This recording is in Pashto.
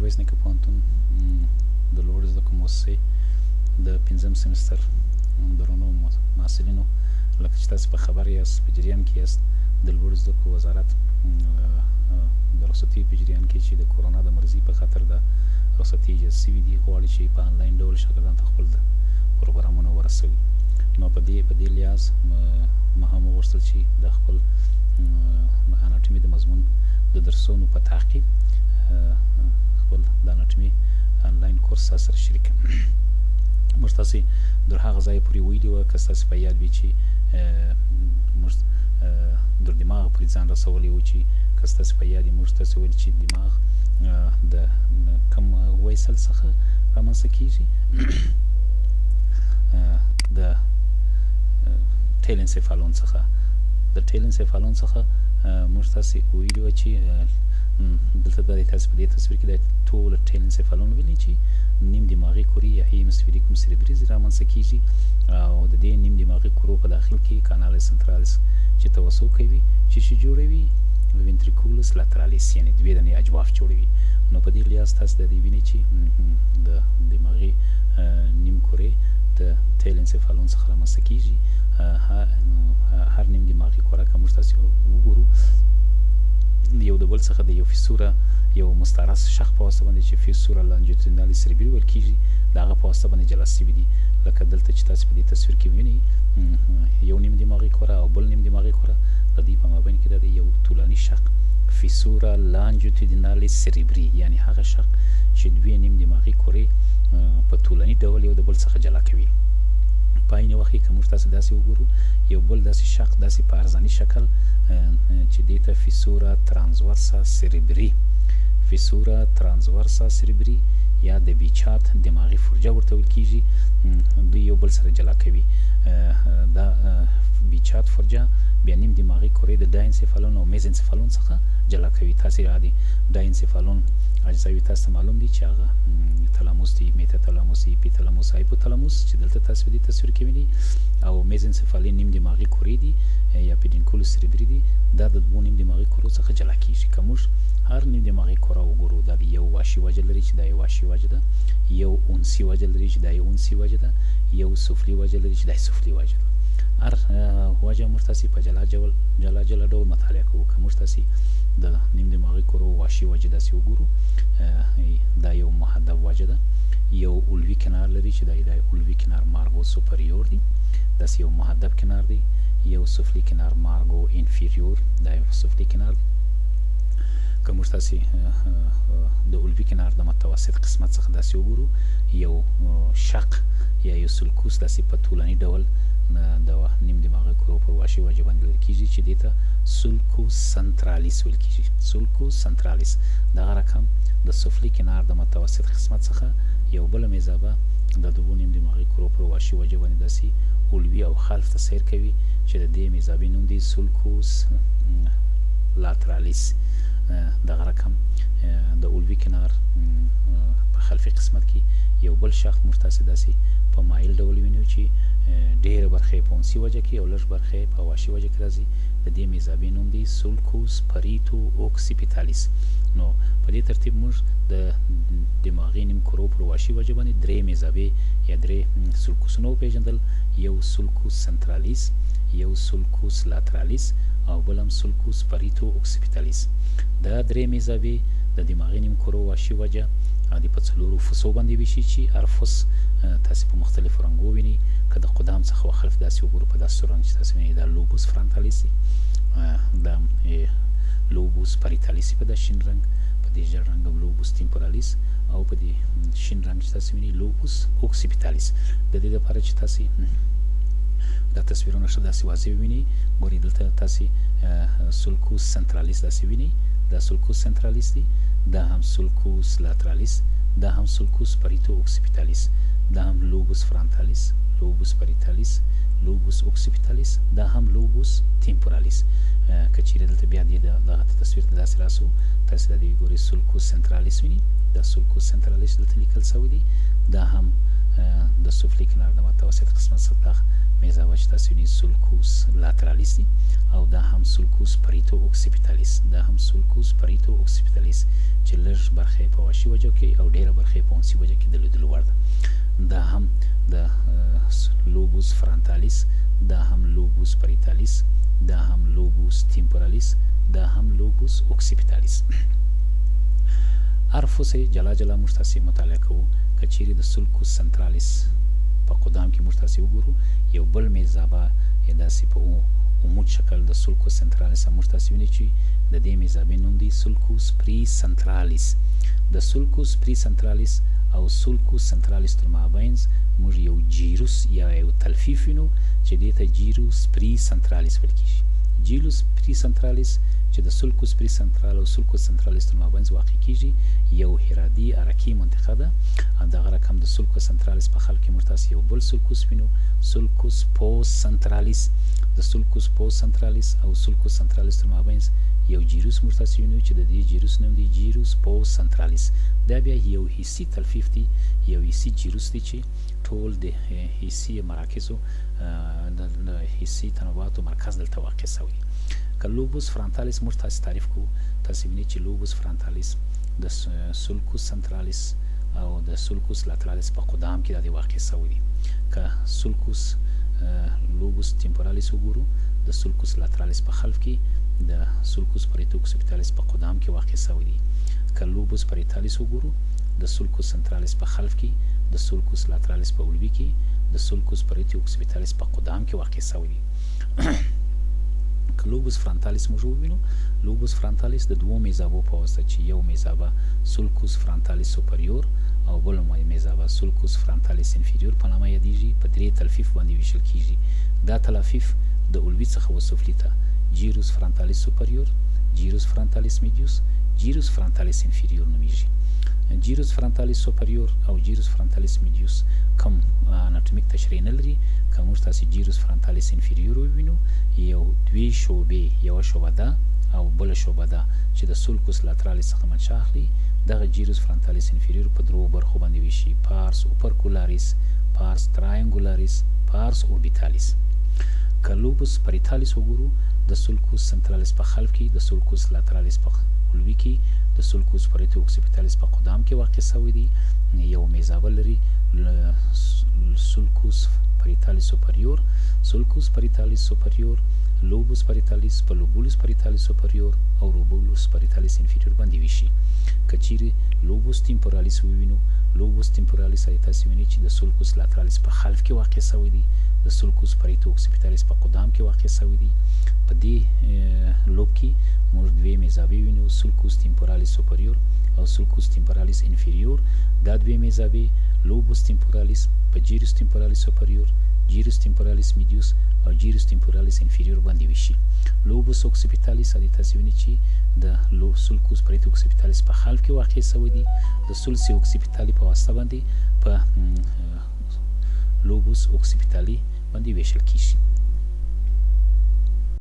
میرویس نیکه پوهنتون د لوړو زده کړو مؤسسې د 5م سمستر درنو محصلینو، لکه چې تاسو په خبر یاست په جریان کې یاست، د لوړو زده کړو وزارت د رخصتي په جریان کې چې د کورونا د مرضي په خاطر د رخصتي اجازه سوي دي، غواړي چې په آنلاین ډول شاګردانو ته خپل پروګرامونه ورسوي. نو په دې لحاظ ما هم وغوښتل چې د خپل اناټومي د مضمون د درسونو په تعقیب خپل د اناټومي آنلاین کورس سره شریک کړم. موږ تاسې در هغه ځای پورې ویلي وه، که ستاسې په یاد وي چې موږ در دماغ پورې ځان رسولی و چې که ستاسې په یاد وي موږ تاسې ویلي چې دماغ د کوم ویسل څخه رامنځته کېږي، د ټیل انسیفالون څخه. د ټیل انسیفالون څخه موږ تاسې ویلي وه چې دلته د تاسې په دې تصویر کې د ټول ټیل انسیفالون ویلي چې نیم دماغي کورې یا هیمسفیریکوم سریبریز رامنځته کېږي، او د دې نیم دماغي کورو په داخل کې کانال سنترالس چې توسع کوي چې شي جوړوي وینټریکولس لاترالیس، یعنې دوې دانې اجواف جوړوي. نو په دې لحاظ تاسو د دې وینئ چې د دماغي نیم کورې د ټیل انسیفالون څخه رامنځته کېږي. هر نیم دماغي کوره که موږ تاسې وګورو یو د بل څخه د یو فیسوره یو مستعرض شق په واسطه باندې چې فیسوره لانجیتودینالي سریبري ویل کېږي، د هغه په واسطه باندې جلا سوي دي. لکه دلته چې تاسې په دې تصویر کې وینئ یو نیم دماغي کوره او بل نیم دماغي کوره، د دې په مابین کې د یو طولاني شق فیسوره لانجیتودینالي سریبري، یعنې هغه شق چې دوې نیم دماغي کورې په طولاني ډول یو د بل څخه جلا کوي. په عین وخت کې که موږ تاسې داسې وګورو یو بل داسې شق داسې په ارزاني شکل چې دې ته فیسورا ترانسورسا سریبري، فیسورا ترانسورسا سریبري یا د بیچات دماغي فرجه ورته ویل کېږي، دوی یو بل سره جلا کوي. دا بیچات فرجه بیا نیم دماغي کورې د داینسیفالون او میزنسیفالون څخه جلا کوي. تاسې یاد داینسیفالون اجزاوي تاسو ته معلوم دي چې هغه تلاموس دي، میتاتلاموس دي، ایپیتلاموس، هایپوتلاموس چې دلته تاسو په دې تصویر کې وینئ، او میزنسیفالین نیم دماغي کورې دي یا پیډینکولوس سریبري دي، دا د دوو نیم دماغي کورو څخه جلا کېږي. که موږ هر نیم دماغي کوره وګورو دا د یو واشي وجه لري چې دا یو واشي وجه ده، یو اونسي وجه لري چې دا یو اونسي وجه ده، یو سفلي وجه لري چې دا سفلي وجه ده. هر وجه موږ تاسې په جلا ډول مطالعه کوو. که موږ تاسې د نیم دماغي کورو واشي وجه داسې وګورو، دا یو محدب وجه ده، یو اولوي کنار لري چې دا اولوي کنار مارګو سوپریور دی، داسې یو محدب کنار دی، یو سفلي کنار مارګو انفیریور، دا یو سفلي کنار دی. که موږ تاسې د اولوي کنار د متوسط قسمت څخه داسې وګورو، یو شق یا یو سلکوس داسې په طولاني ډول د نیم دماغي کورو پر واشي وجه باندې لیدل کېږي چې دې ته سلکوس سنترالیس ویل کېږي. سلکوس سنترالیس دغه رقم د سفلي کنار د متوسط قسمت څخه یو بله میزابه د دوو نیم دماغي کورو پر واشي وجه باندې داسې اولوي او خلف ته سیر کوي چې د دې میزابې نوم دی سلکوس لاترالیس. دغه رقم د اولوي کنار په خلفي قسمت کې یو بل شاخ موږ تاسې داسې په مایل ډول وینو چې ډېره برخه یې په اونسي وجه کې او لږ برخه یې په واشي وجه کې راځي. د دې میزابې نوم دی سولکوس پریتو اوکسیپیتالیس. نو په دې ترتیب موږ د دماغي نیم کورو پر واشي وجه باندې درې میزابې یا درې سولکوسونه وپېژندل، یو سولکوس سنترالیس، یو سولکوس لاترالیس او بل هم سولکوس پریتو اوکسیپیتالیس. دا درې میزابې د دماغي نیم کورو واشي وجه د په څلورو فصو باندې ویشي چې هر فص تاسې په مختلفو رنګو وینئ. که د قدام څخه وخلف داسې وګورو په داسې رنګ چې تاسې وینئ دا لوبوس فرانتالیس دی، دا لوبوس پریتالیس په دا شین رنګ، په دې ژیړ رنګ لوبوس تیمپورالیس او په دې شین رنګ چې تاسې وینئ لوبوس اوکسیپیتالیس. د دې لپاره چې تاسې دا تصویرونه ښه داسې واضح ووینئ، ګورئ دلته تاسې سولکوس سنترالیس داسې وینئ، دا سولکوس سنترالیس دی، دا هم سولکوس لاترالیس، دا هم سولکوس پریتو اوکسیپیتالیس، دا هم لوبوس فرانتالیس، لوبوس پریتالیس، لوبوس اوکسیپیتالیس، دا هم لوبوس تیمپورالیس. که چیرې دلته بیا دغه تصویر ته داسې راسو تاسې دا د ګورئ سولکوس سنترالیس وینئ، دا سولکوس سنترالیس دلته لیکل سوی دی، دا هم د سفلي کنار د متوسط قسمت څخه میزابه چې تاسو وینئ سولکوس لاترالیس دی او دا هم سولکوس پریتو اوکسیپیټالیس دا هم سولکوس پریتو اوکسیپیټالیس چې لږ برخه په واشي وجه کې او ډیره برخه په اونسي وجه کې د لیدلو وړ ده. دا هم د لوبوس فرانتالیس، دا هم لوبوس پریتالیس، دا هم لوبوس تمپورالیس، دا هم لوبوس اوکسیپیټالیس. هر فوسه جلا جلا موږ تاسې مطالعه کوو. که چیرې د سولکوس سنترالیس په قدام کې موږ تاسې وګورو، یو بل میزابه یې داسې په عمود شکل د سولکوس سنترالیس موږ تاسې وینئ چې د دې میزابې نوم دی سولکوس پری سنترالیس. د سولکوس پری سنترالیس او سولکوس سنترالیس تر مابینځ موږ یو جیروس یا یو تلفیف وینو چې دې ته جیروس پری سنترالیس ویل کېږي. جیروس پری سنترالیس چې د سولکوس پری سنترال او سولکوس سنترالیس تر مابینځ واقع کېږي یو هرادي عرقي منطقه ده. دغه رقم د سولکوس سنترالیس په خلف کې موږ تاسې یو بل سولکوس وینو، سولکوس پوست سنترالیس. د سولکوس پوست سنترالیس او سولکوس سنترالیس تر مابینځ یو جیروس موږ تاسې وینو چې د دې جیروس نوم دی جیروس پوست سنترالیس. دا بیا یو حسي تلفیف دی، یو حسي جیروس دی چې ټول د حسي مراکزو د حسي تنوعاتو مرکز دلته واقع شوی. که لوبوس فرانتالیس موږ تاسې تعریف کوو، تاسې وینئ چې لوبوس فرانتالیس د سولکوس سنترالیس او د سولکوس لاترالیس په قدام کې د دې واقع شوی دی. که سولکوس لوبوس تمپورالیس وګورو، د سولکوس لاترالیس په خلف کې د سولکوس پریتو اوکسیپیټالیس په قدام کې واقع شوی دی. که لوبوس پریتالیس وګورو، د سولکوس سنترالیس په خلف کې د سولکوس لاترالیس په علوي کې د سولکوس پریتو اوکسیپیټالیس په قدام کې واقع شوی دی. که لوبوس فرانتالیس موږ ووینو، لوبوس فرانتالیس د دوو میزابو په واسطه چې یو میزابه سولکوس فرانتالیس سوپریور او بل میزابه سولکوس فرانتالیس انفیریور په نامه یادیږي، په درې تلفیف باندې ویشل کیږي. دا تلافیف د علوي څخه وسفلي ته جیروس فرانتالیس سوپریور، جیروس فرانتالیس میډیوس، جیروس فرانتالیس انفیریور نومیږي. جیروس فرانتالیس سوپریور او جیروس فرانتالیس میډیوس کم اناټومیک تشریح نه لري. که موږ تاسې جیروس فرانتالیس انفیریور ووینو، یو دوې شعبې، یوه شعبه ده او بله شعبه ده چې د سولکوس لاترالیس څخه منشأ اخلي. دغه جیروس فرانتالیس انفیریور په درو برخو باندې ویشي: پارس اوپرکولاریس، پارس تراینګولاریس، پارس اوربیتالیس. که لوبوس پریتالیس وګورو، د سولکوس سنترالیس په خلف کې د سولکوس لاترالیس په علوي کې د سولکوس پریتو اوکسیپیټالیس په قدام کې واقع شوی دی. یو میزابه لري سولکوس پریتالیس سوپریور، سولکوس پریتالیس سوپریور، لوبوس پریتالیس په لوبولوس پریتالیس سوپریور او روبولوس پریتالیس انفیریور باندې ویشي. که چیرې لوبوس تمپورالیس ووینو، لوبوس تمپورالیس تاسې وینئ چې د سولکوس لاترالیس په خلف کې واقع شوی دی، د سولکوس پریتو اوکسیپیټالیس په قدام کې واقع شوی دی. په دې لوب کې موږ دوې میزابې وینو، سولکوس تمپورالیس سوپریور او سولکوس تمپورالیس انفیریور. دا دوې میزابې لوبوس تمپورالیس په جیروس تمپورالیس سوپریور، جیروس تمپورالیس میډیوس او جیروس تمپورالیس انفیریور باندې ویشي. لوبوس اوکسیپیټالیس تاسې وینئ چې د سولکوس پریتو اوکسیپیټالیس په خلف کې واقع شوی دی. د سولسی اوکسیپیټالي په واسطه باندې په لوبوس اوکسیپیټالي باندې ویشل کیږي.